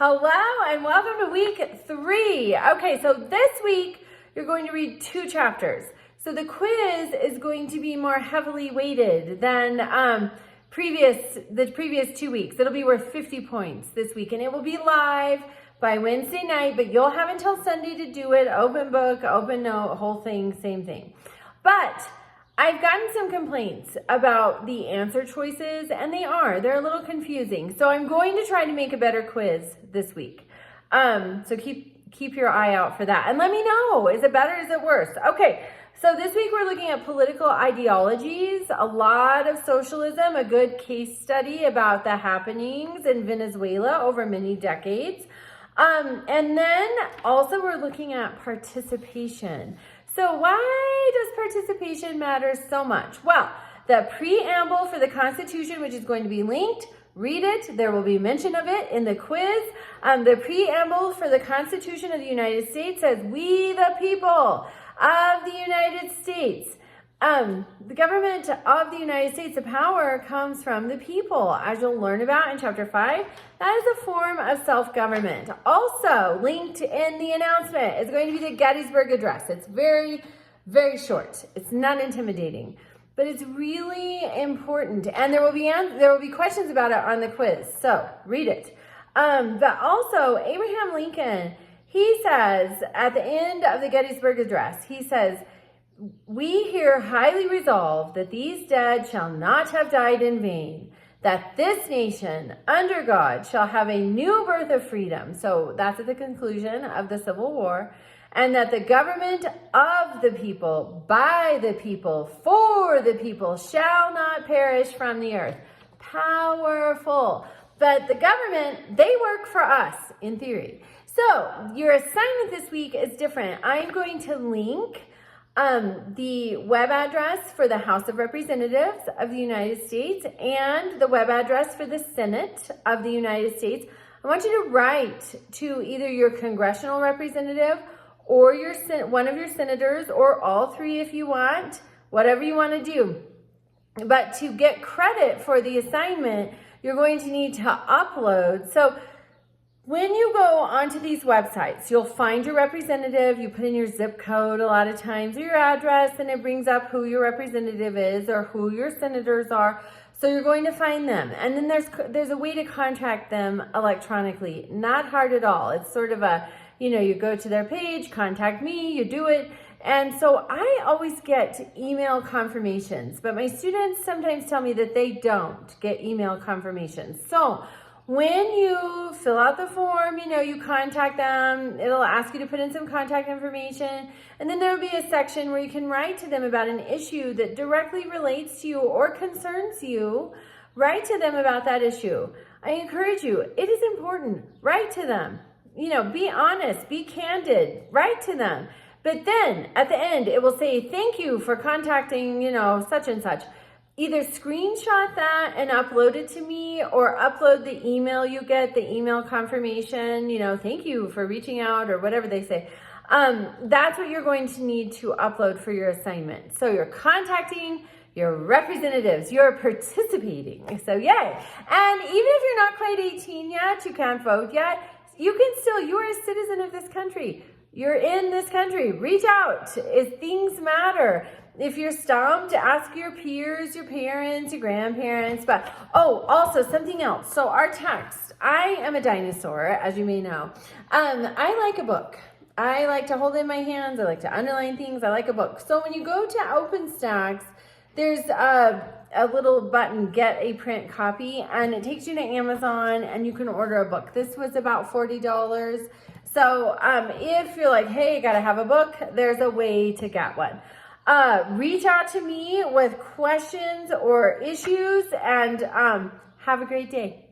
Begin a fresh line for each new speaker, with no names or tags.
Hello and welcome to week 3. Okay, so this week you're going to read 2 chapters. So the quiz is going to be more heavily weighted than the previous 2 weeks. It'll be worth 50 points this week, and it will be live by Wednesday night, but you'll have until Sunday to do it. Open book, open note, whole thing, same thing. But I've gotten some complaints about the answer choices, and they're a little confusing. So I'm going to try to make a better quiz this week. So keep your eye out for that. And let me know, is it better, is it worse? Okay, so this week we're looking at political ideologies, a lot of socialism, a good case study about the happenings in Venezuela over many decades. And then also we're looking at participation. So why does participation matter so much? Well, the preamble for the Constitution, which is going to be linked, read it. There will be mention of it in the quiz. The preamble for the Constitution of the United States says, "We the people of the United States." The government of the United States, the power comes from the people, as you'll learn about in chapter 5. That is a form of self-government. Also linked in the announcement is going to be the Gettysburg Address. It's very, very short. It's not intimidating, but it's really important. And there will be questions about it on the quiz. So read it. But also Abraham Lincoln, he says at the end of the Gettysburg Address, he says, "We here highly resolve that these dead shall not have died in vain, that this nation under God shall have a new birth of freedom." So that's at the conclusion of the Civil War. "And that the government of the people, by the people, for the people shall not perish from the earth." Powerful. But the government, they work for us in theory. So your assignment this week is different. I'm going to link the web address for the House of Representatives of the United States and the web address for the Senate of the United States. I want you to write to either your congressional representative or one of your senators, or all 3 if you want, whatever you want to do. But to get credit for the assignment, you're going to need to upload. So when you go onto these websites, you'll find your representative. You put in your zip code a lot of times, or your address, and it brings up who your representative is or who your senators are. So you're going to find them. And then there's a way to contact them electronically. Not hard at all. It's sort of you go to their page, contact me, you do it. And so I always get email confirmations, but my students sometimes tell me that they don't get email confirmations. So when you fill out the form, you contact them, it'll ask you to put in some contact information, and then there will be a section where you can write to them about an issue that directly relates to you or concerns you. Write to them about that issue. I encourage you, it is important. Write to them. Be honest, be candid, write to them. But then at the end, it will say, "Thank you for contacting, such and such." Either screenshot that and upload it to me, or upload the email you get, the email confirmation, "Thank you for reaching out," or whatever they say. That's what you're going to need to upload for your assignment. So you're contacting your representatives, you're participating. So yay. And even if you're not quite 18 yet, you can't vote yet, you are a citizen of this country. You're in this country. Reach out if things matter. If you're stumped, ask your peers, your parents, your grandparents. But, also something else. So our text, I am a dinosaur, as you may know. I like a book. I like to hold it in my hands. I like to underline things. I like a book. So when you go to OpenStax, there's a little button, get a print copy, and it takes you to Amazon, and you can order a book. This was about $40. So if you're like, hey, I gotta have a book, there's a way to get one. Reach out to me with questions or issues, and have a great day.